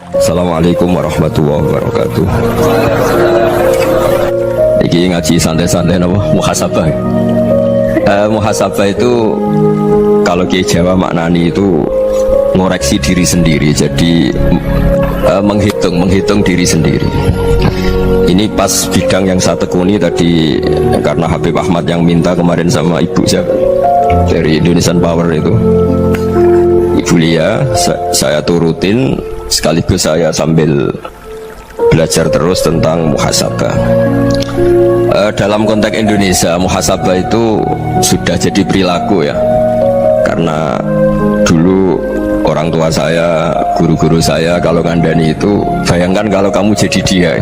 Assalamualaikum warahmatullahi wabarakatuh. Iki ngaji santai-santai napa muhasabah. Muhasabah itu kalau Kiai Jawa maknani itu ngoreksi diri sendiri. Jadi menghitung diri sendiri. Ini pas bidang yang saya tekuni tadi karena Habib Ahmad yang minta kemarin sama ibu siapa dari Indonesian Power itu. Ibu Lia, saya turutin sekaligus saya sambil belajar terus tentang muhasabah. Dalam konteks Indonesia, muhasabah itu sudah jadi perilaku ya. Karena dulu orang tua saya, guru-guru saya kalau ngandani itu, bayangkan kalau kamu jadi dia.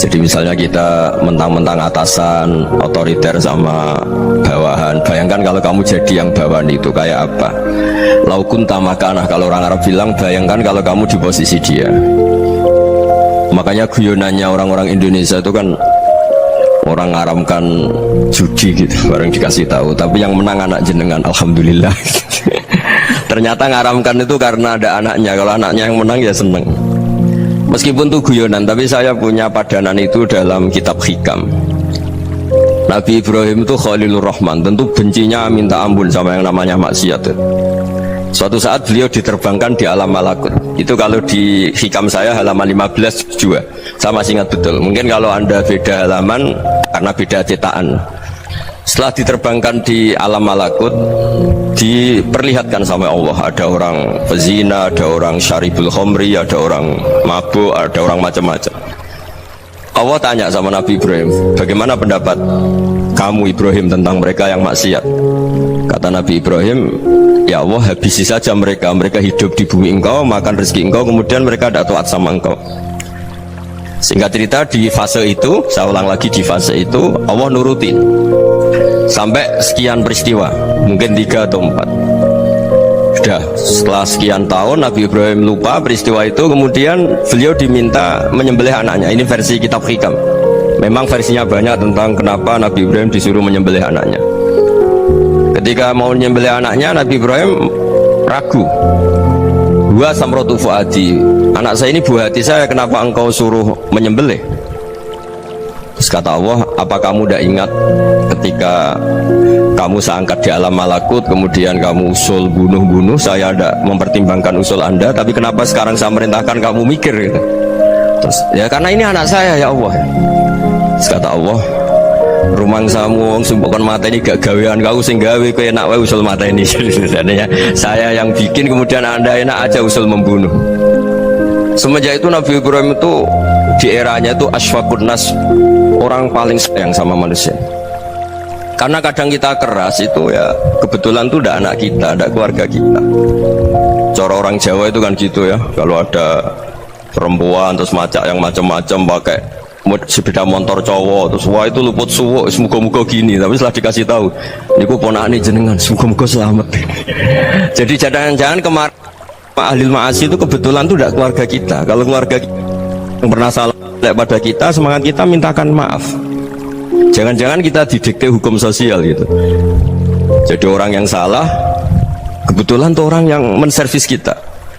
Jadi misalnya kita mentang-mentang atasan, otoriter sama bawahan. Bayangkan kalau kamu jadi yang bawahan itu kayak apa? Laukun tamakanah, kalau orang Arab bilang, bayangkan kalau kamu di posisi dia. Makanya guyonannya orang-orang Indonesia itu kan orang ngaramkan judi gitu, bareng dikasih tahu. Tapi yang menang anak jenengan, alhamdulillah. Ternyata ngaramkan itu karena ada anaknya. Kalau anaknya yang menang ya seneng. Meskipun itu guyonan, tapi saya punya padanan itu dalam kitab hikam. Nabi Ibrahim itu Khalilur Rahman, tentu bencinya minta ampun sama yang namanya maksiat. Suatu saat beliau diterbangkan di alam malakut. Itu kalau di hikam saya halaman 15 juga. Saya masih ingat betul. Mungkin kalau Anda beda halaman karena beda cetakan. Setelah diterbangkan di alam malakut, diperlihatkan sama Allah, ada orang pezina, ada orang syaribul khomri, ada orang mabuk, ada orang macam-macam. Allah tanya sama Nabi Ibrahim, bagaimana pendapat kamu Ibrahim tentang mereka yang maksiat? Kata Nabi Ibrahim, ya Allah, habisi saja mereka. Mereka hidup di bumi engkau, makan rezeki engkau, kemudian mereka tidak taat sama engkau. Singkat cerita, di fase itu, saya ulang lagi, di fase itu Allah nurutin sampai sekian peristiwa, mungkin 3 atau 4. Sudah setelah sekian tahun Nabi Ibrahim lupa peristiwa itu, kemudian beliau diminta menyembelih anaknya. Ini versi kitab hikam. Memang versinya banyak tentang kenapa Nabi Ibrahim disuruh menyembelih anaknya. Ketika mau menyembelih anaknya, Nabi Ibrahim ragu. Wa samratu fuadi, anak saya ini buah hati saya, kenapa engkau suruh menyembelih? Terus kata Allah, apa kamu tidak ingat ketika kamu saya angkat di alam malakut, kemudian kamu usul bunuh-bunuh, saya tidak mempertimbangkan usul Anda, tapi kenapa sekarang saya merintahkan kamu mikir gitu? Terus ya karena ini anak saya ya Allah. Terus kata Allah, rumang samu wong sumbukan mata ini gak gawean kau sing gawe kowe enak wae usul mata ini. Sebenarnya saya yang bikin, kemudian Anda enak aja usul membunuh. Semenjak itu Nabi Ibrahim itu di eranya itu asfaqun nas, orang paling sayang sama manusia. Karena kadang kita keras itu ya kebetulan itu tidak anak kita, tidak keluarga kita. Cara orang Jawa itu kan gitu ya, kalau ada perempuan terus macak yang macam-macam pakai sepeda motor cowok terus wah itu luput suwuk, semoga-moga gini. Tapi setelah dikasih tahu niku ponakane jenengan, semoga-moga selamat. Jadi jangan-jangan kemarin ahli ma'asi itu kebetulan itu tidak keluarga kita. Kalau keluarga kita yang pernah salah pada kita, semangat kita mintakan maaf. Jangan-jangan kita didikte hukum sosial gitu. Jadi orang yang salah kebetulan itu orang yang menservis kita,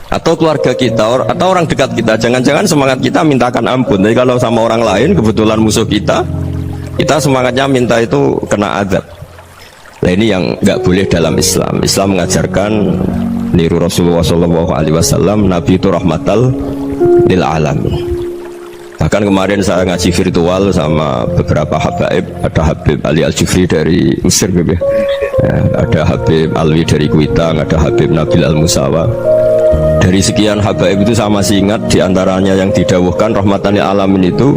atau keluarga kita, atau orang dekat kita. Jangan-jangan semangat kita mintakan ampun. Tapi kalau sama orang lain kebetulan musuh kita, kita semangatnya minta itu kena azab. Nah ini yang nggak boleh dalam Islam. Islam mengajarkan niru Rasulullah SAW, Nabi itu rahmatal lil alamin. Bahkan kemarin saya ngaji virtual sama beberapa habaib, ada Habib Ali Al-Jufri dari Mesir, ya. Ada Habib Alwi dari Kuitang, ada Habib Nabil Al-Musawa. Dari sekian habaib itu saya masih ingat diantaranya yang didawuhkan rahmatan lil alamin itu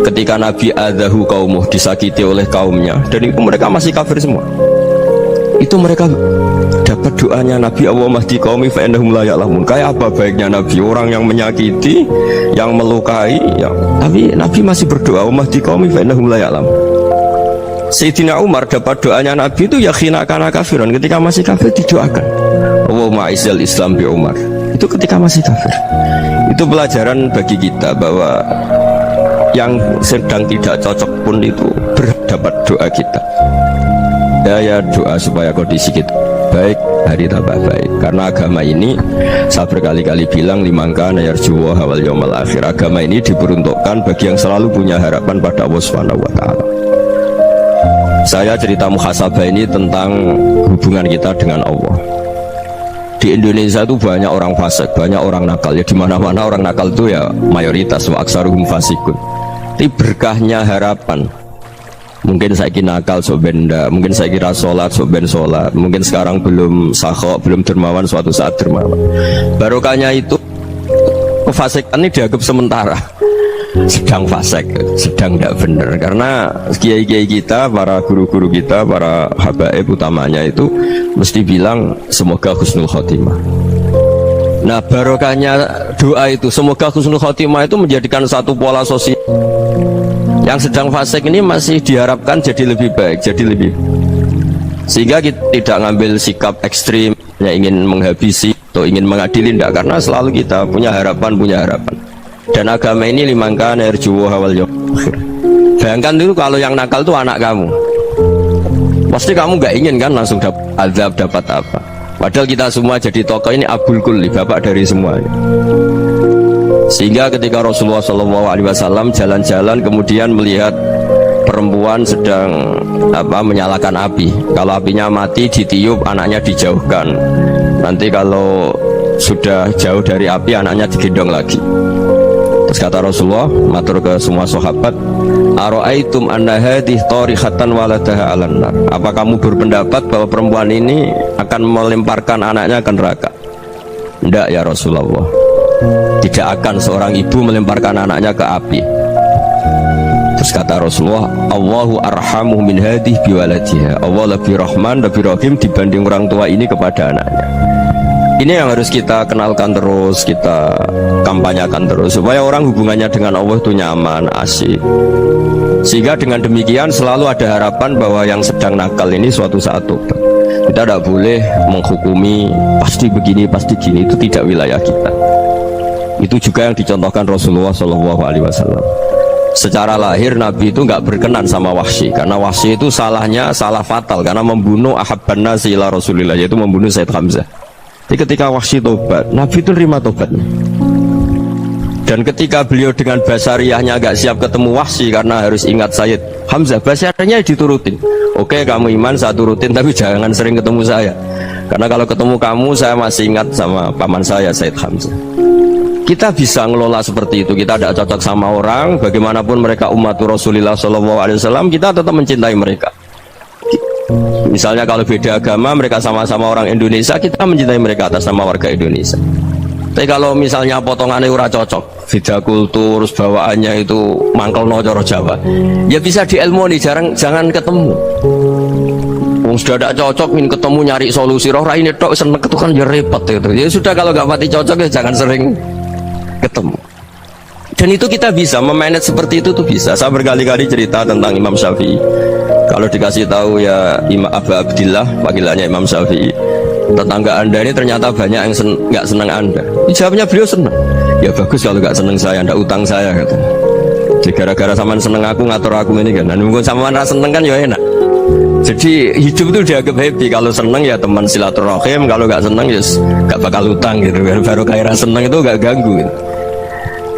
ketika Nabi adzahu qaumuh, disakiti oleh kaumnya, dan itu mereka masih kafir semua. Itu mereka dapat doanya Nabi, Allahumma hdi qaumi fa innahum la ya'lamun. Kayak apa baiknya Nabi, orang yang menyakiti, yang melukai ya, tapi Nabi masih berdoa Allahumma hdi qaumi fa innahum la ya'lamun. Sayyidina Umar dapat doanya Nabi itu ya khina kana kafiran, ketika masih kafir didoakan Allahumma izzal Islam bi Umar. Itu ketika masih kafir. Itu pelajaran bagi kita bahwa yang sedang tidak cocok pun itu berdapat doa kita. Ya doa supaya kondisi kita baik. hari tambah baik. Karena agama ini saya berkali-kali bilang limangka nayarjuwa hawal yawmal akhir. Agama ini diperuntukkan bagi yang selalu punya harapan pada Allah Subhanahu wa taala. Saya cerita muhasabah ini tentang hubungan kita dengan Allah. Di Indonesia itu banyak orang fasik, banyak orang nakal. Ya di mana-mana orang nakal itu ya mayoritas, wa aksaruhum fasikun. Tapi berkahnya harapan. Mungkin saya kira nakal sok benda, mungkin saya kira sholat sok ben sholat, mungkin sekarang belum sakhok, belum dermawan, suatu saat dermawan. Barokahnya itu kefasikan ini dianggap sementara, sedang fasik, sedang tidak benar. Karena kiai-kiai kita, para guru-guru kita, para habaib utamanya itu mesti bilang semoga husnul khotimah. Nah barokahnya doa itu semoga husnul khotimah itu menjadikan satu pola sosial. Yang sedang fasik ini masih diharapkan jadi lebih baik, jadi lebih, sehingga kita tidak ngambil sikap ekstrim yang ingin menghabisi atau ingin mengadili, tidak, karena selalu kita punya harapan. Dan agama ini limangka nerjuwa hawal yawm. Bayangkan dulu kalau yang nakal itu anak kamu, pasti kamu nggak ingin kan langsung dapat azab, dapat apa. Padahal kita semua jadi tokoh ini abul kulli, bapak dari semuanya. Sehingga ketika Rasulullah SAW jalan-jalan kemudian melihat perempuan sedang menyalakan api. Kalau apinya mati ditiup, anaknya dijauhkan. Nanti kalau sudah jauh dari api, anaknya digendong lagi. Terus kata Rasulullah, matur ke semua sahabat, ara'aitum anna hadhihi tarihatan waladaha 'alan nar. Apa kamu berpendapat bahwa perempuan ini akan melemparkan anaknya ke neraka? Tidak ya Rasulullah, tidak akan seorang ibu melemparkan anaknya ke api. Terus kata Rasulullah, Allahu arhamu min hadhihi biwaladiha. Allah lebih rahman, lebih rahim dibanding orang tua ini kepada anaknya. Ini yang harus kita kenalkan terus, kita kampanyakan terus, supaya orang hubungannya dengan Allah itu nyaman, asik. Sehingga dengan demikian selalu ada harapan bahwa yang sedang nakal ini suatu saat tobat. Kita tidak boleh menghukumi pasti begini, pasti gini, itu tidak wilayah kita. Itu juga yang dicontohkan Rasulullah SAW. Secara lahir Nabi itu nggak berkenan sama Wahsy, karena Wahsy itu salahnya salah fatal, karena membunuh ahabban nasi ila Rasulillah, yaitu membunuh Sayyid Hamzah. Jadi ketika Wahsy tobat, Nabi itu terima tobatnya. Dan ketika beliau dengan basariahnya agak siap ketemu Wahsy karena harus ingat Sayyid Hamzah, basariahnya diturutin. Oke, kamu iman, saya turutin, tapi jangan sering ketemu saya, karena kalau ketemu kamu saya masih ingat sama paman saya Sayyid Hamzah. Kita bisa ngelola seperti itu. Kita tidak cocok sama orang, bagaimanapun mereka umat Rasulullah SAW, kita tetap mencintai mereka. Misalnya kalau beda agama, mereka sama-sama orang Indonesia, kita mencintai mereka atas nama warga Indonesia. Tapi kalau misalnya potongannya ora cocok, beda kultur, bawaannya itu mangkel no coro Jawa, ya bisa diilmoni, jangan ketemu. Sudah tidak cocok, ingin ketemu nyari solusi, roh ini tok seneng itu kan ya repot gitu. Ya sudah, kalau gak mati cocok ya jangan sering ketemu. Dan itu kita bisa memanage seperti itu tuh bisa. Saya berkali-kali cerita tentang Imam Syafi'i. Kalau dikasih tahu ya Imam Abu Abdillah, panggilannya Imam Syafi'i, tetangga anda ini ternyata banyak yang nggak senang anda. Jawabnya beliau senang. Ya bagus kalau nggak senang saya, anda utang saya kata. Jadi gara-gara saman seneng aku ngatur aku ini kan. Dan mungkin saman rasa seneng kan ya enak. Jadi hidup itu dianggap happy. Kalau seneng ya teman silaturahim, kalau nggak seneng ya nggak bakal utang gitu. Baru kayak seneng itu nggak ganggu gitu.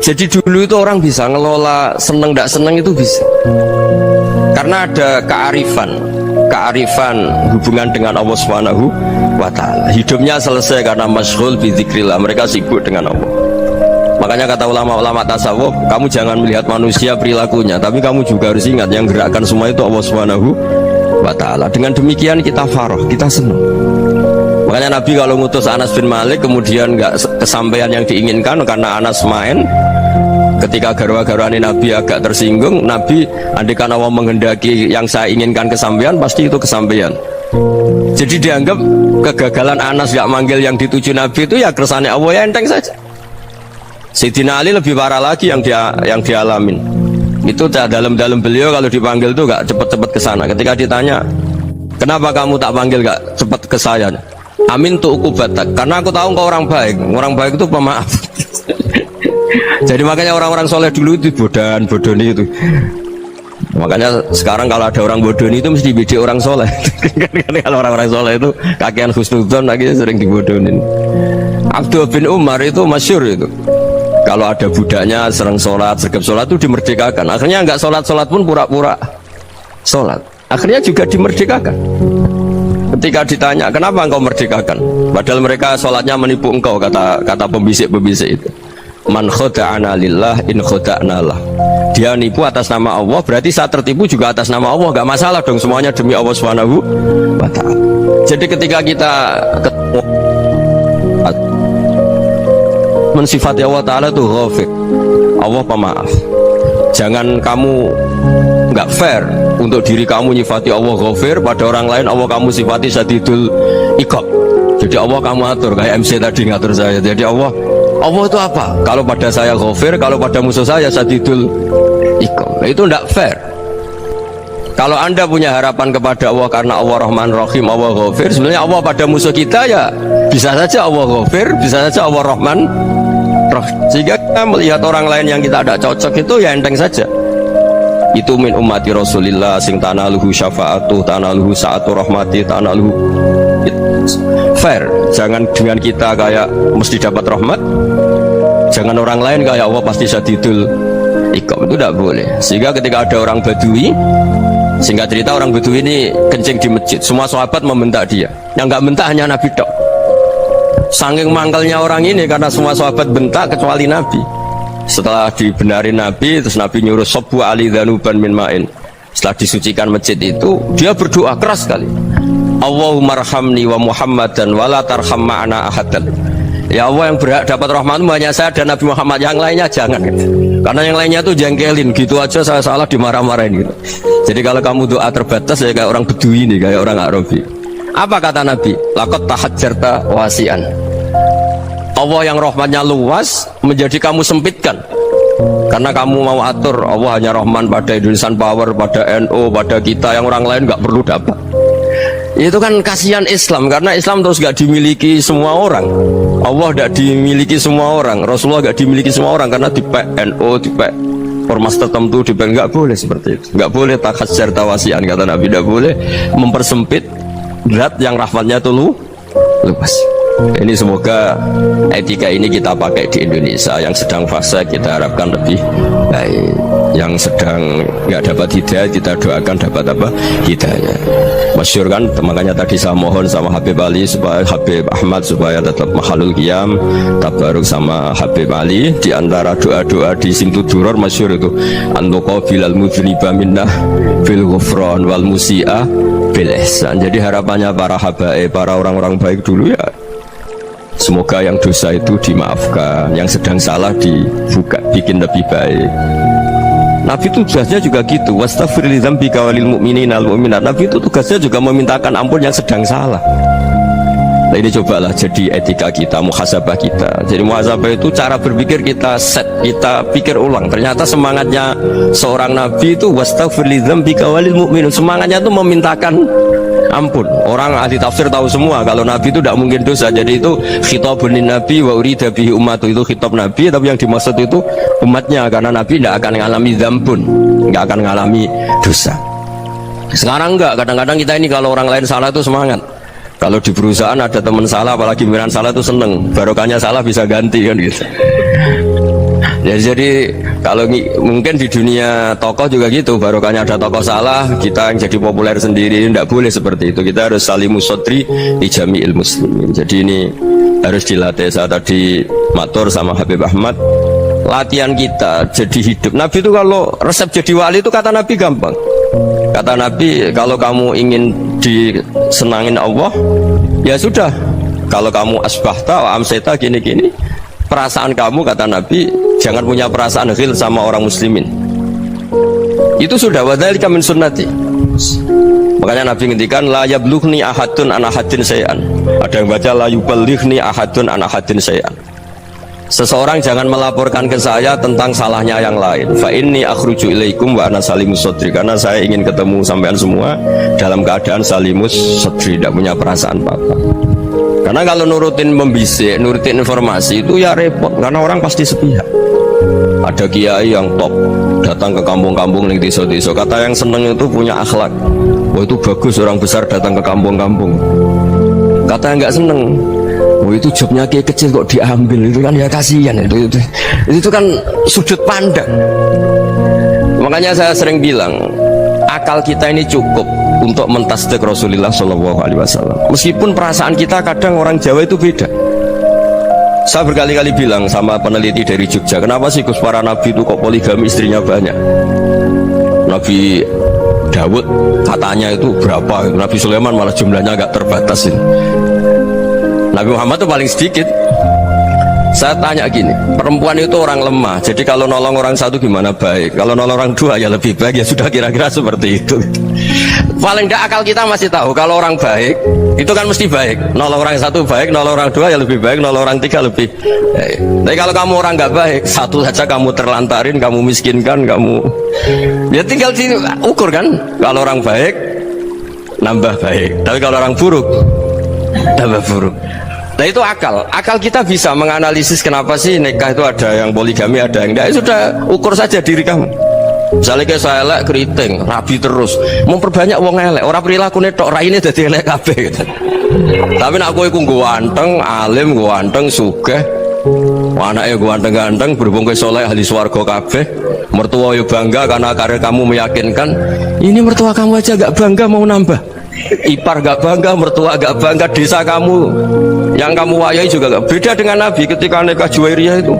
Jadi dulu itu orang bisa ngelola seneng tidak seneng itu bisa, karena ada kearifan hubungan dengan Allah Subhanahu wa ta'ala. Hidupnya selesai karena masyghul bi dzikrillah, mereka sibuk dengan Allah. Makanya kata ulama-ulama tasawuf, kamu jangan melihat manusia perilakunya, tapi kamu juga harus ingat yang gerakkan semua itu Allah Subhanahu wa ta'ala. Dengan demikian kita farah, kita senang. Makanya Nabi kalau ngutus Anas bin Malik kemudian nggak kesampaian yang diinginkan karena Anas main, ketika garwa-garwani Nabi agak tersinggung, Nabi andaikan Allah menghendaki yang saya inginkan kesampaian, pasti itu kesampaian. Jadi dianggap kegagalan Anas gak manggil yang dituju Nabi itu ya kersane Allah, ya enteng saja. Sayyidina Ali lebih parah lagi yang dialamin. Itu dalam beliau kalau dipanggil tuh gak cepet-cepet ke sana. Ketika ditanya, kenapa kamu tak panggil gak cepet ke saya? Amin tuh ukubatak, karena aku tahu kau orang baik itu pemaaf. Jadi makanya orang-orang soleh dulu itu bodoh itu. Makanya sekarang kalau ada orang bodoh itu mesti dibidik orang soleh. Kalau orang-orang soleh itu kakean husnudzon lagi sering dibodohin. Abdullah bin Umar itu masyhur itu. Kalau ada budaknya sering sholat, sergap sholat itu dimerdekakan. Akhirnya nggak sholat pun pura-pura sholat. Akhirnya juga dimerdekakan. Ketika ditanya kenapa engkau merdekakan, padahal mereka sholatnya menipu engkau, kata pembisik-pembisik itu. Man khoda'ana lillah in khoda'na lah. Dia nipu atas nama Allah, berarti saat tertipu juga atas nama Allah, gak masalah dong, semuanya demi Allah Subhanahu wa ta'ala. Jadi ketika kita ketemu mensifati Allah Ta'ala itu ghafir, Allah pemaaf. Jangan kamu nggak fair untuk diri kamu nyifati Allah ghafir, pada orang lain Allah kamu sifati syadidul iqab. Jadi Allah kamu atur kayak MC tadi ngatur saya. Jadi Allah itu apa? Kalau pada saya ghafir, kalau pada musuh saya syadidul iqab. Nah, itu tidak fair. Kalau Anda punya harapan kepada Allah karena Allah Rahman Rahim, Allah ghafir, sebenarnya Allah pada musuh kita ya bisa saja Allah ghafir, bisa saja Allah Rahman Rahim. Sehingga kita melihat orang lain yang kita tidak cocok itu ya enteng saja. Itu min ummati Rasulillah sing tanaluhu syafa'atu, tanaluhu sa'atu rahmati, tanaluhu fair. Jangan dengan kita kayak mesti dapat rahmat, jangan orang lain kayak Allah pasti syadidul iqab, itu tidak boleh. Sehingga ketika ada orang Badui, singkat cerita orang Badui ini kencing di masjid, semua sahabat membentak dia, yang nggak bentak hanya Nabi tok. Saking mangkalnya orang ini karena semua sahabat bentak kecuali Nabi. Setelah dibenarin Nabi, terus Nabi nyuruh sobu ali dhanuban min ma'in. Setelah disucikan masjid itu, dia berdoa keras sekali. Allahumma arhamni wa Muhammadan wa la tarham ma'ana ahadan. Ya Allah, yang berhak dapat rahmatmu hanya saya dan Nabi Muhammad, yang lainnya jangan gitu. Karena yang lainnya tuh jengkelin, gitu aja saya salah dimarah-marahin gitu. Jadi kalau kamu doa terbatas ya kayak orang Bedui ini, kayak orang Arabi. Apa kata Nabi? Laqad tahajjarta wasi'an. Allah yang rahmatnya luas menjadi kamu sempitkan karena kamu mau atur Allah hanya rahman pada Indonesian Power, pada NU, pada kita, yang orang lain nggak perlu dapat. Itu kan kasihan Islam, karena Islam terus nggak dimiliki semua orang, Allah nggak dimiliki semua orang, Rasulullah nggak dimiliki semua orang, karena di NU, di ormas tertentu, di nggak boleh seperti itu, nggak boleh takhasyar tawasian, kata Nabi, nggak boleh mempersempit zat yang rahmatnya itu luas. Ini semoga etika ini kita pakai di Indonesia. Yang sedang fase kita harapkan lebih baik, yang sedang nggak dapat hidayah kita doakan dapat apa? Hidayah. Masyhur kan, makanya tadi saya mohon sama Habib Ali supaya Habib Ahmad supaya tetap makhlul qiyam, tabaruk sama Habib Ali. Di antara doa-doa di Simtud Duror masyhur itu antuqabilal mudhniba minnah fil ghufran wal musi'a bil ihsan. Jadi harapannya para habaib, para orang-orang baik dulu ya, semoga yang dosa itu dimaafkan, yang sedang salah dibuka, bikin lebih baik. Nabi itu tugasnya juga gitu, wastaghfir li dzambika walil mu'minina wal mu'minat. Nabi itu tugasnya juga memintakan ampun yang sedang salah. Nah, ini cobalah jadi etika kita, muhasabah kita. Jadi muhasabah itu cara berpikir kita set, kita pikir ulang. Ternyata semangatnya seorang Nabi itu wastaghfir li dzambika walil mu'minun. Semangatnya itu memintakan ampun. Orang ahli tafsir tahu semua kalau Nabi itu tidak mungkin dosa. Jadi itu khitabun lin Nabi wa urida bihi ummatu, itu khitab Nabi, tapi yang dimaksud itu umatnya, karena Nabi tidak akan mengalami dzambun, tidak akan mengalami dosa. Sekarang enggak, kadang-kadang kita ini kalau orang lain salah itu semangat. Kalau di perusahaan ada teman salah, apalagi pimpinan salah itu seneng, barokahnya salah bisa ganti kan gitu. Jadi kalau mungkin di dunia tokoh juga gitu, barokahnya ada tokoh salah, kita yang jadi populer sendiri, tidak boleh seperti itu. Kita harus salimus sodri ijami ilmu muslimin. Jadi ini harus dilatih. Saya tadi matur sama Habib Ahmad, latihan kita jadi hidup. Nabi itu kalau resep jadi wali itu kata Nabi gampang. Kata Nabi, kalau kamu ingin disenangin Allah, ya sudah, kalau kamu asbahta wa amseta gini-gini, perasaan kamu, kata Nabi, jangan punya perasaan ghil sama orang muslimin. Itu sudah, wadzalika min sunnati. Makanya Nabi ngendikan la yablughni ahadun an ahadin syai'an. Ada yang baca la yuballighni ahadun an ahadin syai'an. Seseorang jangan melaporkan ke saya tentang salahnya yang lain. Fa inni akhruju ilaikum wa ana salimus sodri, karena saya ingin ketemu sampean semua dalam keadaan salimus sodri, tidak punya perasaan apa-apa. Karena kalau nurutin membisik, nurutin informasi itu ya repot, karena orang pasti sepihak. Ada kiai yang top datang ke kampung-kampung ning desa-desa. Kata yang seneng itu punya akhlak. Oh itu bagus orang besar datang ke kampung-kampung. Kata yang nggak seneng, oh itu jobnya kiai kecil kok diambil, itu kan ya kasihan itu kan sudut pandang. Makanya saya sering bilang akal kita ini cukup untuk mentasdik Rasulullah Shallallahu Alaihi Wasallam. Meskipun perasaan kita kadang orang Jawa itu beda. Saya berkali-kali bilang sama peneliti dari Jogja, kenapa sih Gus para nabi itu kok poligami istrinya banyak? Nabi Dawud katanya itu berapa? Nabi Sulaiman malah jumlahnya agak terbatas ini. Nabi Muhammad itu paling sedikit. Saya tanya gini, perempuan itu orang lemah, jadi kalau nolong orang satu gimana baik, kalau nolong orang dua ya lebih baik, ya sudah kira-kira seperti itu. Paling tidak akal kita masih tahu kalau orang baik itu kan mesti baik, nolong orang satu baik, nolong orang dua ya lebih baik, nolong orang tiga lebih baik. Tapi kalau kamu orang nggak baik, satu saja kamu terlantarin, kamu miskinkan, kamu ya tinggal diukur kan. Kalau orang baik nambah baik, tapi kalau orang buruk tambah buruk. Nah itu akal kita bisa menganalisis kenapa sih nikah itu ada yang poligami, ada yang enggak. Sudah ukur saja diri kamu. Misalnya kayak saya elek keriting, rabi terus, memperbanyak wong elek, orang perilaku netok raine dadi elek kabeh gitu. Tapi nak kowe ku ganteng, alim, ganteng, sugih, anaknya ganteng-ganteng, berhubung ke soleh ahli swarga kabeh, mertua yo bangga karena karir kamu meyakinkan. Ini mertua kamu aja gak bangga mau nambah. Ipar gak bangga, mertua gak bangga, desa kamu yang kamu wayai juga gak. Beda dengan Nabi ketika nikah Juwairiyah itu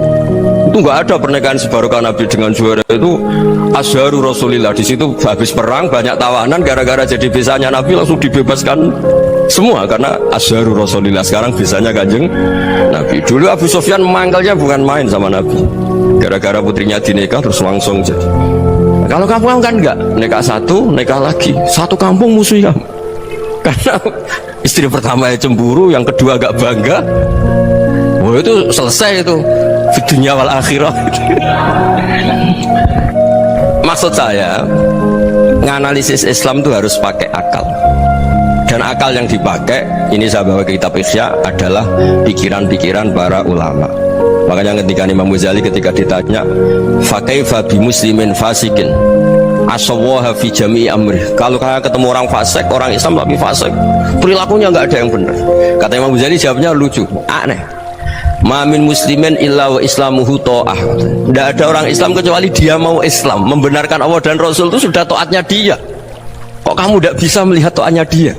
gak ada pernikahan sebarokah Nabi dengan Juwairiyah. Itu Azharu Rasulillah. Di situ habis perang banyak tawanan, gara-gara jadi besanya Nabi langsung dibebaskan semua karena Azharu Rasulillah. Sekarang besanya Kanjeng Nabi. Dulu Abu Sufyan memanggilnya bukan main sama Nabi, gara-gara putrinya dinikah terus langsung jadi. Kalau kamu kan enggak, nikah satu, nikah lagi, satu kampung musuh kamu. Karena istri pertama ya cemburu, yang kedua agak bangga. Wah itu selesai itu di dunia wal akhirah. Maksud saya nganalisis Islam itu harus pakai akal. Dan akal yang dipakai, ini saya bawa ke kitab Ihya, adalah pikiran-pikiran para ulama. Makanya ketika Imam Ghazali ketika ditanya fakaifa bi muslimin fasikin asawaha fi jami'i amri, kalau kalian ketemu orang fasik, orang Islam tapi fasik, perilakunya nggak ada yang benar, kata Imam Ghazali jawabnya lucu, aneh. Ma min muslimin illa wa islamuhu ta'ah. Tidak ada orang Islam kecuali dia mau Islam, membenarkan Allah dan Rasul itu sudah taatnya dia. Kok kamu tidak bisa melihat taatnya dia?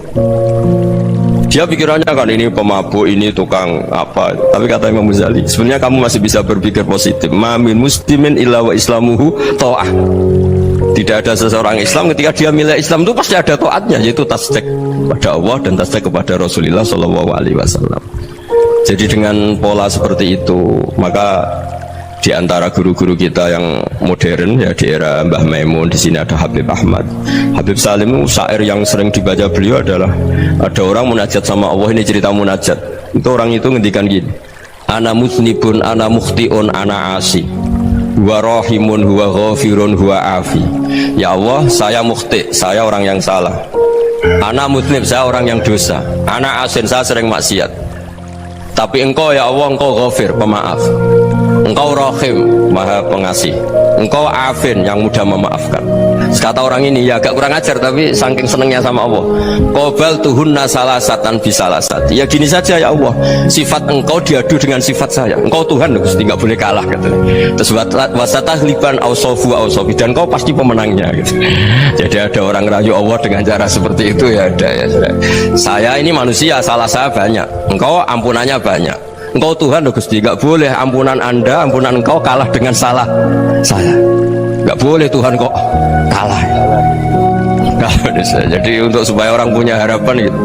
Dia pikirannya kan ini pemabuk, ini tukang apa. Tapi kata Imam Ghazali, sebenarnya kamu masih bisa berpikir positif. Ma min muslimin illa wa islamuhu ta'ah. Tidak ada seseorang Islam ketika dia milik Islam itu pasti ada taatnya, yaitu tasdik pada Allah dan tasdik kepada Rasulullah Shallallahu Alaihi Wasallam. Jadi dengan pola seperti itu, maka di antara guru-guru kita yang modern ya di era Mbah Maimun, di sini ada Habib Ahmad, Habib Salim, syair yang sering dibaca beliau adalah ada orang munajat sama Allah. Ini cerita munajat. Itu orang itu ngendikan gini, ana musnibun, ana mukhtiun, ana asi, huwa rahimun, huwa ghafirun, huwa afi. Ya Allah, saya mukhti, saya orang yang salah. Ana musnib, saya orang yang dosa. Ana asin, saya sering maksiat. Tapi engkau ya Allah, engkau ghafir, pemaaf. Engkau rahim, maha pengasih. Engkau afin, yang mudah memaafkan. Kata orang ini ya agak kurang ajar, tapi saking senengnya sama Allah, qobal tuhunna salasatan bisalasat. Ya gini saja ya Allah, sifat engkau diadu dengan sifat saya. Engkau Tuhan, Gusti, nggak boleh kalah gitu. Terus wasatahliban ausofu ausofi, dan engkau pasti pemenangnya gitu. Jadi ada orang rayu Allah dengan cara seperti itu ya ada ya. Saya ini manusia, salah saya banyak, engkau ampunannya banyak. Engkau Tuhan, Gusti, nggak boleh ampunan Anda, ampunan engkau kalah dengan salah saya. Nggak boleh Tuhan kok kalah. Jadi untuk supaya orang punya harapan gitu.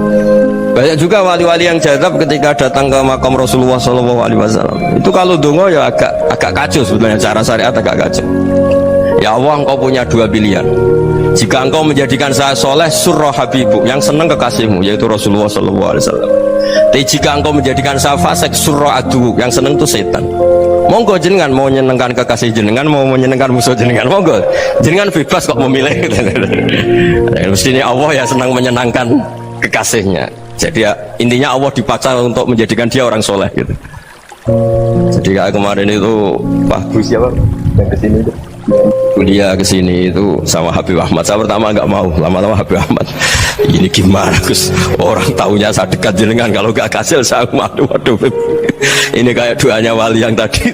Banyak juga wali-wali yang jadab ketika datang ke makam Rasulullah SAW. Itu kalau dongo ya agak kacau sebetulnya, cara syariat agak kacau. Ya Allah, engkau punya dua pilihan. Jika engkau menjadikan saya soleh, surah habibu, yang senang kekasihmu, yaitu Rasulullah SAW. Tapi jika engkau menjadikan saya fasik, surah adu, yang senang itu setan. Monggo jenengan mau menyenangkan kekasih jenengan, mau menyenangkan musuh jenengan, monggo jenengan bebas kok memilih. Mestinya Allah ya senang menyenangkan kekasihnya. Jadi ya, intinya Allah dipaksa untuk menjadikan dia orang soleh gitu. Jadi kayak kemarin itu Pak Gus siapa yang kesini itu kuliah kesini itu sama Habib Ahmad. Saya pertama nggak mau, lama-lama Habib Ahmad ini gimana Gus, orang taunya saya dekat jenengan, kalau nggak kasih saya malu. Waduh, ini kayak doanya wali yang tadi.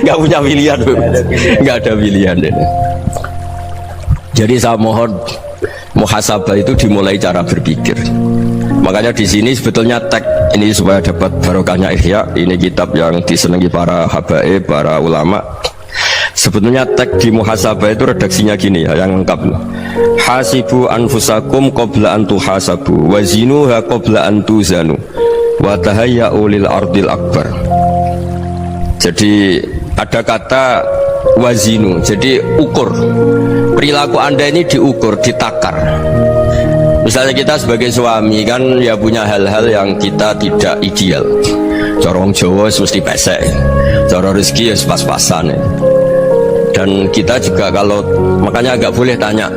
Nggak punya pilihan, nggak ada pilihan. Jadi saya mohon muhasabah itu dimulai cara berpikir. Makanya di sini sebetulnya tag ini supaya dapat barokahnya Ihya. Ini kitab yang disenangi para habaib, para ulama. Sebetulnya tag di muhasabah itu redaksinya gini ya, yang lengkap. Hasibu anfusakum qabla an tuhasabu wa zinuha qabla an tuzanu wa tahayya'u lil ardil akbar. Jadi ada kata wazinu, jadi ukur. Perilaku Anda ini diukur, ditakar. Misalnya kita sebagai suami kan ya punya hal-hal yang kita tidak ideal. Corong Jawa mesti pesek, cara rezeki ya pas-pasan ya. Dan kita juga kalau makanya agak boleh tanya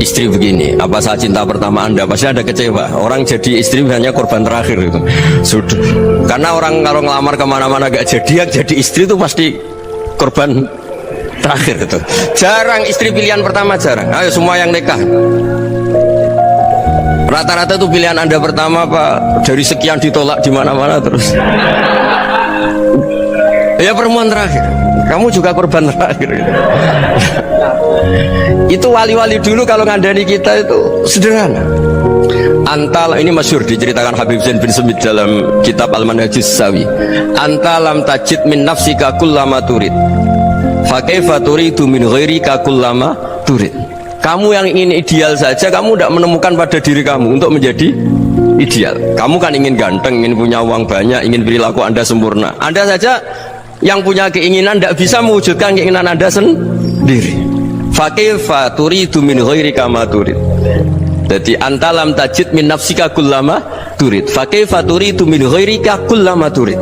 istri begini, apa saya cinta pertama Anda? Pasti ada kecewa. Orang jadi istri hanya korban terakhir itu. Sudah. Karena orang kalau ngelamar kemana-mana gak jadi, yang jadi istri itu pasti korban terakhir itu. Jarang istri pilihan pertama, jarang. Ayo semua yang nikah. Rata-rata itu pilihan Anda pertama Pak, dari sekian ditolak di mana-mana terus. Ya perempuan terakhir. Kamu juga korban terakhir. Itu wali-wali dulu kalau ngandani kita itu sederhana. Antal ini masyhur diceritakan Habib Zain bin Semit dalam kitab Al-Manhajus Sawi. Antalam tajid min nafsika kullama turid. Fa kaifa turidu min ghairika kullama turid. Kamu yang ingin ideal saja, kamu tidak menemukan pada diri kamu untuk menjadi ideal. Kamu kan ingin ganteng, ingin punya uang banyak, ingin perilaku Anda sempurna. Anda saja yang punya keinginan tidak bisa mewujudkan keinginan Anda sendiri. Fakaifa turidu min ghairika ma turid. Jadi antalam tajid min nafsika kullama turid. Fakaifa turidu min ghairika kullama turid.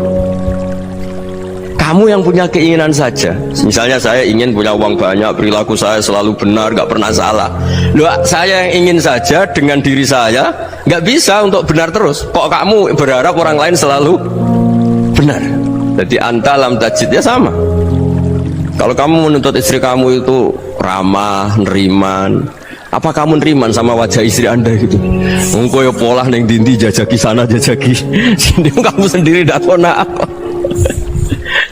Kamu yang punya keinginan saja. Misalnya saya ingin punya uang banyak, perilaku saya selalu benar, gak pernah salah. Loh, saya yang ingin saja dengan diri saya gak bisa untuk benar terus. Kok kamu berharap orang lain selalu benar? Jadi antalam tajid ya sama. Kalau kamu menuntut istri kamu itu ramah, neriman, apa kamu neriman sama wajah istri Anda gitu? Engkau ya pola neng dindi jajaki sana jajaki sini, kamu sendiri tidak tahu apa.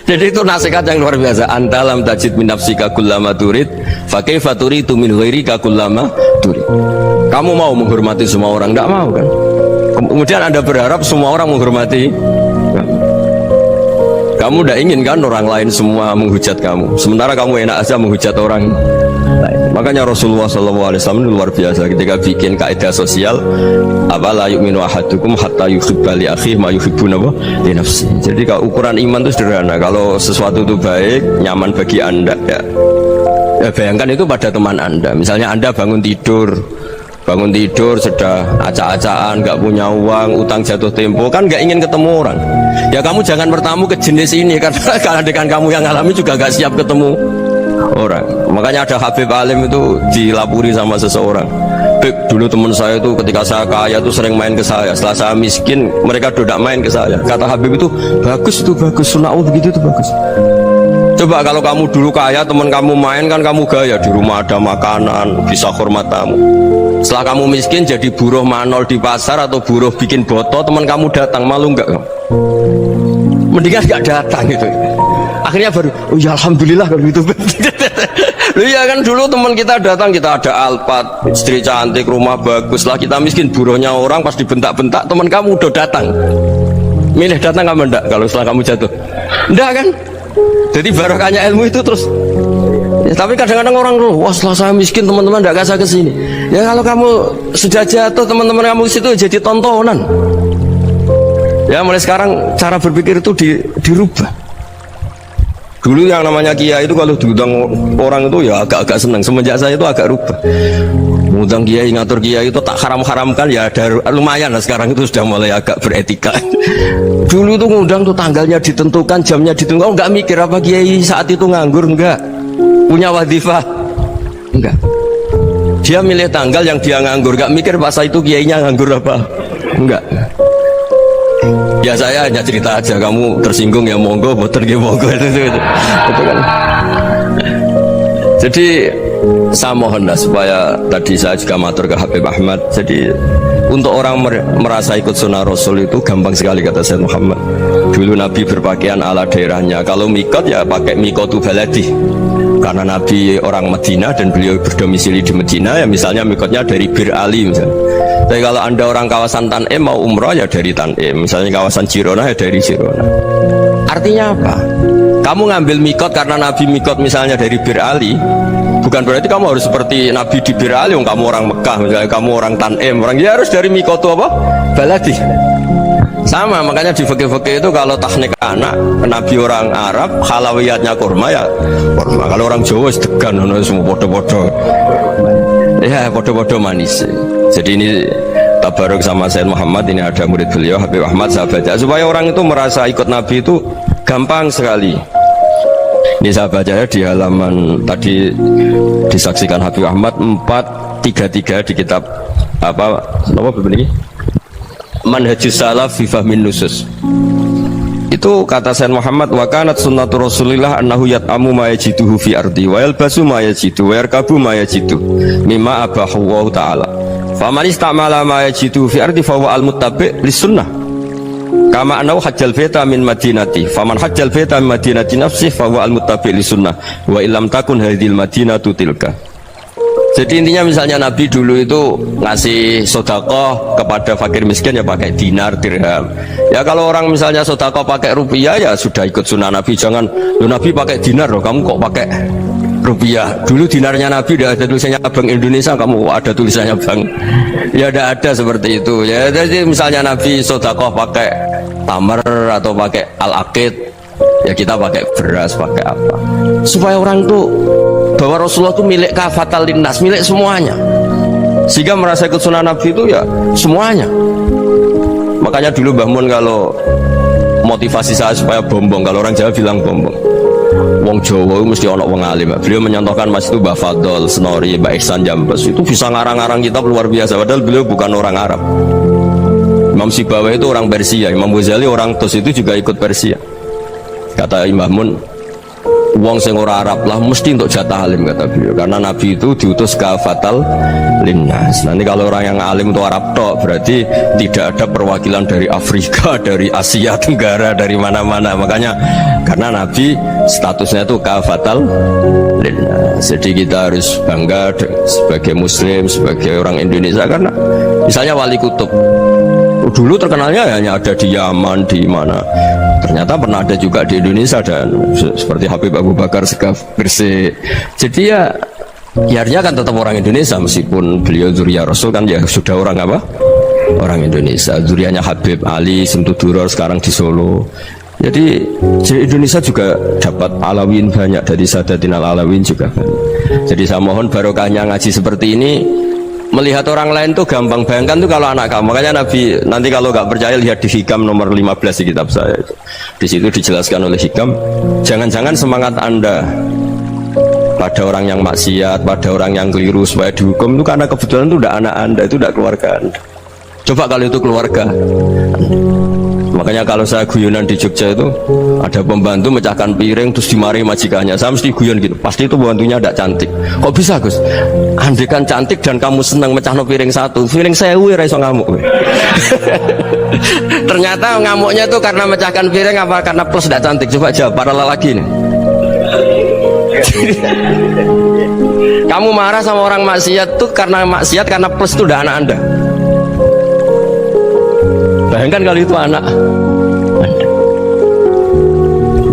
Jadi itu nasihat yang luar biasa. Antalam tajid min nafsika kullama turid, fa kaifa turidu min ghairika kullama turid. Kamu mau menghormati semua orang? Tidak mau kan? Kemudian Anda berharap semua orang menghormati kamu. Tidak ingin kan orang lain semua menghujat kamu, sementara kamu enak aja menghujat orang lain. Makanya Rasulullah SAW luar biasa ketika bikin kaidah sosial, apa la yu'minu ahadukum hatta yuhibba li akhihi ma yuhibbu li nafsi. Jadi kalau ukuran iman itu sederhana. Kalau sesuatu itu baik, nyaman bagi Anda ya bayangkan itu pada teman Anda. Misalnya Anda bangun tidur sudah acak-acakan, nggak punya uang, utang jatuh tempo, kan nggak ingin ketemu orang. Ya kamu jangan bertamu ke jenis ini, karena dengan kamu yang alami juga nggak siap ketemu orang. Makanya ada Habib Alim itu dilapuri sama seseorang. Beb, dulu teman saya itu ketika saya kaya itu sering main ke saya. Setelah saya miskin, mereka tidak main ke saya. Kata Habib itu bagus, sunau begitu itu bagus. Coba kalau kamu dulu kaya, teman kamu main kan kamu gaya, di rumah ada makanan, bisa hormat tamu. Setelah kamu miskin jadi buruh manol di pasar atau buruh bikin boto, teman kamu datang, malu enggak kamu? Mendingan enggak datang gitu. Akhirnya baru, oh ya alhamdulillah kalau gitu. Loh iya kan dulu teman kita datang, kita ada Alphard, istri cantik, rumah bagus. Lah kita miskin, buruhnya orang pas dibentak-bentak, teman kamu udah datang. Milih datang kamu enggak kalau setelah kamu jatuh? Enggak kan? Jadi barokahnya ilmu itu terus ya, tapi kadang-kadang orang wah setelah saya miskin teman-teman tidak kasih kesini. Ya kalau kamu sudah jatuh teman-teman kamu situ jadi tontonan. Ya mulai sekarang cara berpikir itu dirubah. Dulu yang namanya kiai itu kalau diundang orang itu ya agak-agak senang. Semenjak saya itu agak rubah. Ngundang kiai, ngatur kiai itu tak haram-haramkan ya ada lumayan lah, sekarang itu sudah mulai agak beretika. Dulu itu ngundang tuh tanggalnya ditentukan, jamnya ditentukan, nggak mikir apa kiai saat itu nganggur, enggak punya wadifah, enggak. Dia milih tanggal yang dia nganggur, nggak mikir pas itu kiainya nganggur apa, enggak. Ya saya hanya cerita aja, kamu tersinggung ya monggo, boten ya monggo itu kan. Jadi saya mohon supaya tadi saya juga matur ke Habib Ahmad. Jadi untuk orang merasa ikut sunnah Rasul itu gampang sekali kata Sayyid Muhammad. Dulu Nabi berpakaian ala daerahnya. Kalau mikot ya pakai mikotu baladi. Karena Nabi orang Medina dan beliau berdomisili di Medina, ya misalnya mikotnya dari Bir Ali misalnya. Tapi kalau anda orang kawasan Tanim mau umrah ya dari Tanim, misalnya kawasan Jirona ya dari Jirona. Artinya apa? Kamu ngambil mikot karena Nabi mikot misalnya dari Bir Ali, bukan berarti kamu harus seperti Nabi di Bir Ali. Kamu orang Mekah misalnya, kamu orang Tanim, orang ya harus dari mikot apa? Baladi. Sama, makanya di fikih-fikih itu kalau tahnik anak Nabi orang Arab, halawiyatnya kurma ya kurma. Kalau orang Jawa sedegan, semua bodoh-bodoh. Ya bodoh-bodoh manis. Jadi ini tabaruk sama Sayyid Muhammad, ini ada murid beliau Habib Ahmad, saya baca supaya orang itu merasa ikut Nabi itu gampang sekali. Ini saya baca di halaman tadi disaksikan Habib Ahmad 433 di kitab apa begini? Manhajus Salaf fi Fahmin Nusus. Itu kata Sayyid Muhammad, wa kanat sunnatu Rasulillah annahu yat'amu ma yajiduhu fi ardi wa yalbasu ma yajidu wa yarkabu ma yajidu mimma abahu Allah ta'ala. Faman istamala ma yajiduhu fi ardi fa huwa al-muttabi' lis-sunnah. Kama annahu hajjal baita min madinati. Faman hajjal baita min madinati nafsihi fa huwa al-muttabi' lis-sunnah wa illam takun hadhil madinatu tilka. Jadi intinya misalnya Nabi dulu itu ngasih sodakoh kepada fakir miskin ya pakai dinar, dirham. Ya kalau orang misalnya sodakoh pakai rupiah ya sudah ikut sunnah Nabi. Jangan, Nabi pakai dinar loh, kamu kok pakai rupiah. Dulu dinarnya Nabi udah ada tulisannya Bank Indonesia, kamu ada tulisannya Bank. Ya tidak ada seperti itu. Ya jadi misalnya Nabi sodakoh pakai tamar atau pakai al-aqid, ya kita pakai beras, pakai apa, supaya orang tuh bahwa Rasulullah itu milik kafatal linnas, milik semuanya, sehingga merasa ikut sunnah Nabi itu ya semuanya. Makanya dulu Mbah Mun kalau motivasi saya supaya bombong, kalau orang Jawa bilang bombong, wong Jawa mesti ono wong alim. Beliau menyontohkan mas itu Mbah Fadol, Senori, Mbah Ihsan Jambes, itu bisa ngarang-ngarang kitab luar biasa, padahal beliau bukan orang Arab. Imam Sibawi itu orang Persia, Imam Ghazali orang Tus itu juga ikut Persia. Kata Imam Mun, wong sing ora Arab lah mesti untuk jatah alim, kata beliau, karena Nabi itu diutus kafatal linnas. Nanti kalau orang yang alim itu Arab tok, berarti tidak ada perwakilan dari Afrika, dari Asia Tenggara, dari mana-mana. Makanya karena Nabi statusnya itu kafatal linnas. Jadi kita harus bangga sebagai Muslim, sebagai orang Indonesia, karena misalnya Wali Kutub dulu terkenalnya hanya ada di Yaman, di mana, ternyata pernah ada juga di Indonesia, dan seperti Habib Abu Bakar Segaf Gresik. Jadi ya artinya kan tetap orang Indonesia, meskipun beliau zuriyah Rasul kan ya sudah orang apa? Orang Indonesia. Zuriyahnya Habib Ali Simtuduror sekarang di Solo. Jadi Indonesia juga dapat alawin banyak, dari Sadatin al-Alawin juga banyak. Jadi saya mohon barokahnya ngaji seperti ini, melihat orang lain tuh gampang. Bayangkan tuh kalau anak kamu, makanya Nabi nanti kalau nggak percaya lihat di Hikam nomor 15 di kitab saya. Di situ dijelaskan oleh Hikam, jangan-jangan semangat Anda pada orang yang maksiat, pada orang yang keliru supaya dihukum itu karena kebetulan itu udah anak Anda, itu udah keluarga Anda. Coba kalau itu keluarga. Makanya kalau saya guyonan di Jogja itu ada pembantu mecahkan piring terus dimarahi majikannya, saya mesti guyon gitu, pasti itu pembantunya tidak cantik. Kok bisa Gus? Andai kan cantik dan kamu senang mecahno piring satu, piring sewu ra iso ngamuk. Ternyata ngamuknya itu karena mecahkan piring apa karena plus tidak cantik? Coba jawab para lelaki nih. Kamu marah sama orang maksiat tuh karena maksiat, karena plus itu udah anak Anda. Bayangkan kalau itu anak Anda.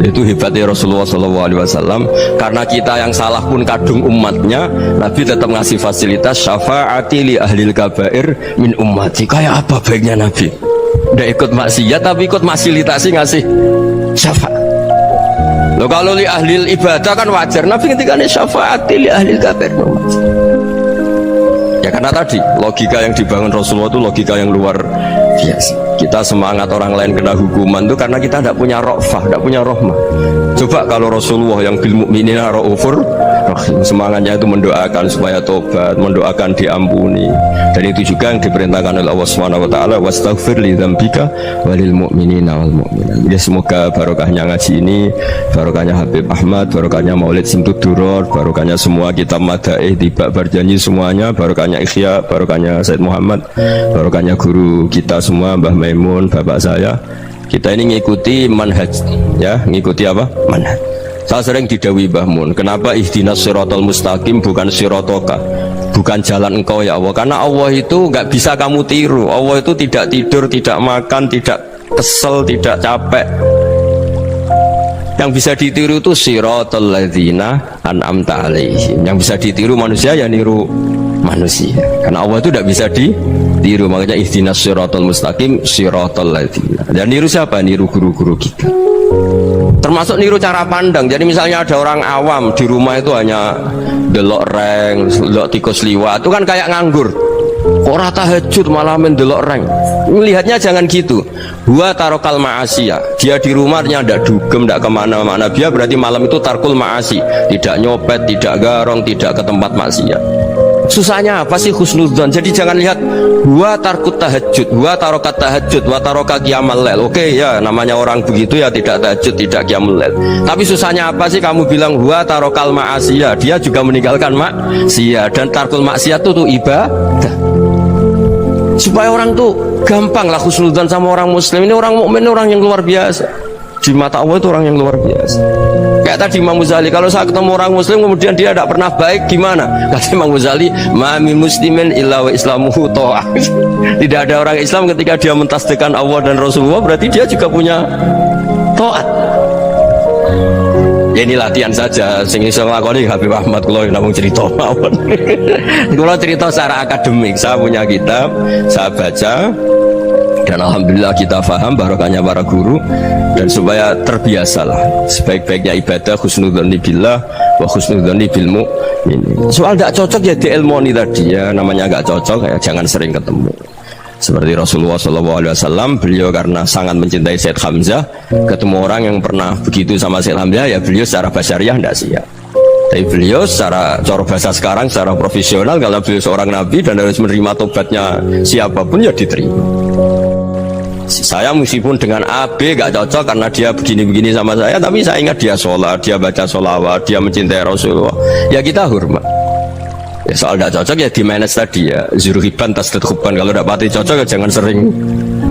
Itu hebatnya Rasulullah SAW. Karena kita yang salah pun kadung umatnya, Nabi tetap ngasih fasilitas syafaati li ahlil kabair min ummati. Kayak apa baiknya Nabi? Udah ikut maksiat tapi ikut fasilitasi ngasih syafaat. Loh kalau li ahlil ibadah kan wajar, Nabi ketika ini syafaati li ahlil kabair min ummati. Ya karena tadi logika yang dibangun Rasulullah itu logika yang luar biasa. Kita semangat orang lain kena hukuman itu karena kita tidak punya ra'fah, tidak punya rahmah. Coba kalau Rasulullah yang bil mu'minina ra'ufur rahim, semangatnya itu mendoakan supaya tobat, mendoakan diampuni. Dan itu juga yang diperintahkan oleh Allah Subhanahu wa taala, wastaghfir li dzambika walil mu'minina wal mu'minat. Ya, semoga barokahnya ngaji ini, barokahnya Habib Ahmad, barokahnya Maulid Simtud Duror, barokahnya semua kitab madaih tiba berjanji semuanya, barokahnya Ikhya, barokahnya Said Muhammad, barokahnya guru kita semua Mbah Maimun, bapak saya. Kita ini ngikuti manhaj, ya, ngikuti apa? Manhaj. Saya sering didhawuhi Mbah Mun, kenapa ihdinas siratal mustaqim bukan siratoka, bukan jalan engkau ya Allah? Karena Allah itu nggak bisa kamu tiru. Allah itu tidak tidur, tidak makan, tidak kesel, tidak capek. Yang bisa ditiru itu siratal ladzina an'amta alaihim. Yang bisa ditiru manusia ya niru manusia. Karena Allah itu tidak bisa ditiru. Makanya ihdinas siratal mustaqim siratal ladzina. Dan niru siapa? Niru guru-guru kita. Termasuk niru cara pandang. Jadi misalnya ada orang awam di rumah itu hanya delok reng, delok tikus liwat, itu kan kayak nganggur. Ora tahajud malah mendelok reng. Melihatnya jangan gitu. Huwa tarokal ma'asiyah. Dia di rumahnya tidak dugem, tidak kemana-mana. Dia berarti malam itu tarkul ma'asi, tidak nyopet, tidak garong, tidak ke tempat maksiat. Susahnya apa sih husnudzon? Jadi jangan lihat huwa tarkut tahajud, huwa tarokat tahajud, wa taroka qiyamul lail. Oke ya, namanya orang begitu ya tidak tahajud, tidak qiyamul lail. Tapi susahnya apa sih kamu bilang huwa tarokal ma'asiyah? Dia juga meninggalkan maksiat, dan tarkul maksiat itu ibadah. Supaya orang tuh gampang lah husnudzon sama orang muslim. Ini orang mukmin, orang yang luar biasa. Di mata Allah itu orang yang luar biasa. Kayak tadi Imam Ghazali, kalau saya ketemu orang muslim kemudian dia tidak pernah baik, gimana? Kata Imam Ghazali, ma min muslimin illa wa islamuhu ta'ah. Tidak ada orang Islam ketika dia mentasdihkan Allah dan Rasulullah, berarti dia juga punya taat. Ya ini latihan saja, sing iso nglakoni Habib Ahmad kula namung cerita mawon. Kula cerita secara akademik, saya punya kitab, saya baca, dan alhamdulillah kita faham barokahnya para guru. Dan supaya terbiasalah sebaik-baiknya ibadah husnudzonni billah wa husnudzonni bil mu'minin. Soal tidak cocok ya diilmoni tadi ya, namanya nggak cocok ya jangan sering ketemu. Seperti Rasulullah SAW, beliau karena sangat mencintai Said Hamzah, ketemu orang yang pernah begitu sama Said Hamzah, ya beliau secara basyariah tidak siap. Tapi beliau secara cara bahasa sekarang, secara profesional, kalau beliau seorang nabi dan harus menerima tobatnya siapapun ya diterima. Saya meskipun dengan AB gak cocok karena dia begini-begini sama saya, tapi saya ingat dia sholat, dia baca sholawat, dia mencintai Rasulullah, ya kita hormat. Ya soal tidak cocok ya di manage tadi ya, zuruhiban tasdid khubban. Kalau tidak pati cocok ya jangan sering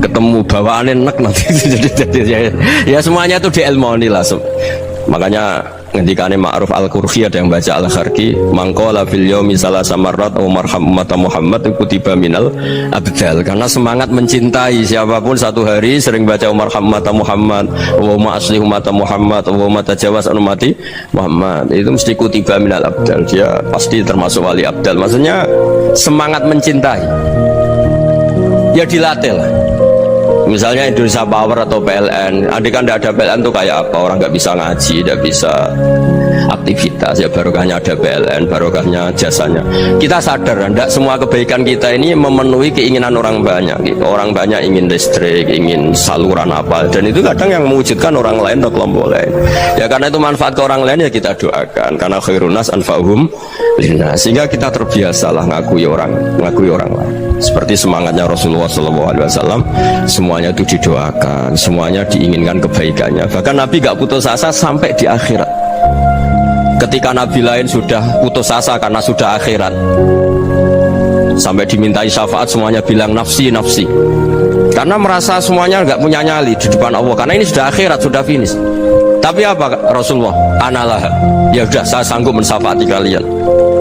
ketemu, bawaannya enak nanti. jadi ya semuanya itu diilmoni lah. Makanya ngendikane Ma'ruf Al-Qurhi ada yang baca Al-Kharki, mangqala fil yaumi salasa marrat wa marham umat Muhammad kutiba minal abdal. Karena semangat mencintai siapapun satu hari sering baca marham umat Muhammad, wa ma asli umat Muhammad, wa ma tajawaz an umati Muhammad, itu mesti kutiba minal abdal. Dia pasti termasuk wali abdal. Maksudnya semangat mencintai ya dilatih lah. Misalnya Indonesia Power atau PLN, andai kan tidak ada PLN tuh kayak apa? Orang nggak bisa ngaji, nggak bisa aktivitas. Ya barokahnya ada PLN, barokahnya jasanya. Kita sadar, tidak semua kebaikan kita ini memenuhi keinginan orang banyak. Gitu. Orang banyak ingin listrik, ingin saluran apa, dan itu kadang yang mewujudkan orang lain atau kelompok lain. Ya karena itu manfaat ke orang lain ya kita doakan. Karena khairun nas anfa'uhum linnas. Sehingga kita terbiasalah ngakui orang lain. Seperti semangatnya Rasulullah SAW, semuanya itu didoakan, semuanya diinginkan kebaikannya. Bahkan Nabi gak putus asa sampai di akhirat. Ketika Nabi lain sudah putus asa karena sudah akhirat, sampai dimintai syafaat semuanya bilang nafsi nafsi, karena merasa semuanya gak punya nyali di depan Allah, karena ini sudah akhirat, sudah finish. Tapi apa Rasulullah? Analah, ya sudah saya sanggup mensyafaati kalian.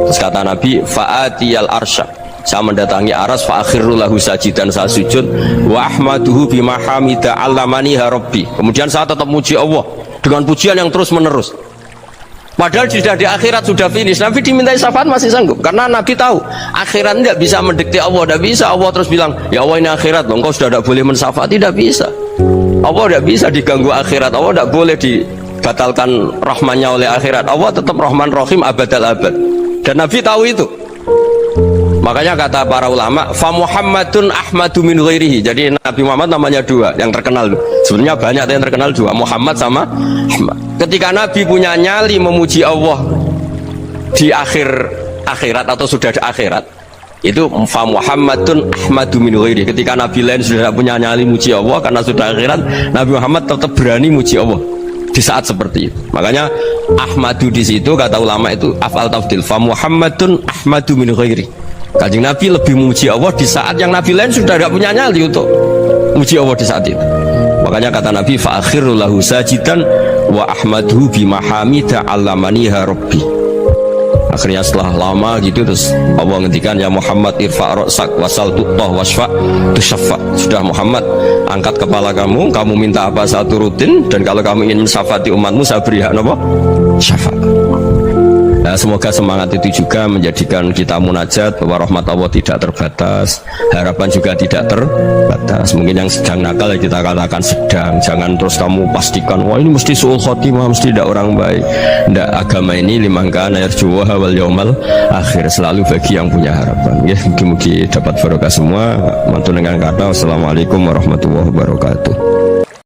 Terus kata Nabi, fa'atiyal arsya, saya mendatangi aras, fa'akhirru lahu sajidan, saya sujud, wa ahmaduhu bima hamida allamaniha rabbi. Kemudian saya tetap muji Allah dengan pujian yang terus menerus. Padahal sudah di akhirat, sudah finish. Nabi dimintai syafaat masih sanggup, karena Nabi tahu akhirat tidak bisa mendikte Allah, tidak bisa Allah terus bilang ya Allah ini akhirat loh, engkau sudah tidak boleh mensyafaat. Tidak bisa, Allah tidak bisa diganggu akhirat, Allah tidak boleh dibatalkan rahmannya oleh akhirat. Allah tetap Rahman Rahim abadal abad, dan Nabi tahu itu. Makanya kata para ulama, fa Muhammadun Ahmadu min ghairihi. Jadi Nabi Muhammad namanya dua yang terkenal. Sebenarnya banyak yang terkenal dua, Muhammad sama Ahmad. Ketika Nabi punya nyali memuji Allah di akhirat atau sudah di akhirat, itu fa Muhammadun Ahmadu min ghairihi. Ketika Nabi lain sudah tidak punya nyali muji Allah karena sudah akhirat, Nabi Muhammad tetap berani muji Allah di saat seperti itu. Makanya Ahmadu di situ kata ulama itu afal tafdil, fa Muhammadun Ahmadu min ghairihi. Kanjeng Nabi lebih memuji Allah di saat yang Nabi lain sudah tidak punya nyali untuk memuji Allah di saat itu. Makanya kata Nabi fa akhiru lahu sajidan wa ahmaduhu bimahamida allamaniha rabbi. Akhirnya setelah lama gitu terus Allah ngendikan ya Muhammad irfa' ra'sak wasal tu'tah wasfa' tusyaffa. Sudah Muhammad, angkat kepala kamu, kamu minta apa saya turutin, dan kalau kamu ingin mensyafaati umatmu saya beri hak apa? Syafaat. Nah, semoga semangat itu juga menjadikan kita munajat bahwa rahmat Allah tidak terbatas, harapan juga tidak terbatas. Mungkin yang sedang nakal ya kita katakan sedang, jangan terus kamu pastikan wah ini mesti suul khotimah, mesti tidak orang baik. Tidak, agama ini liman kana yarju wal yaumal akhir, selalu bagi yang punya harapan. Ya, mugi-mugi dapat barokah semua. Mantu dengan kata wassalamualaikum warahmatullahi wabarakatuh.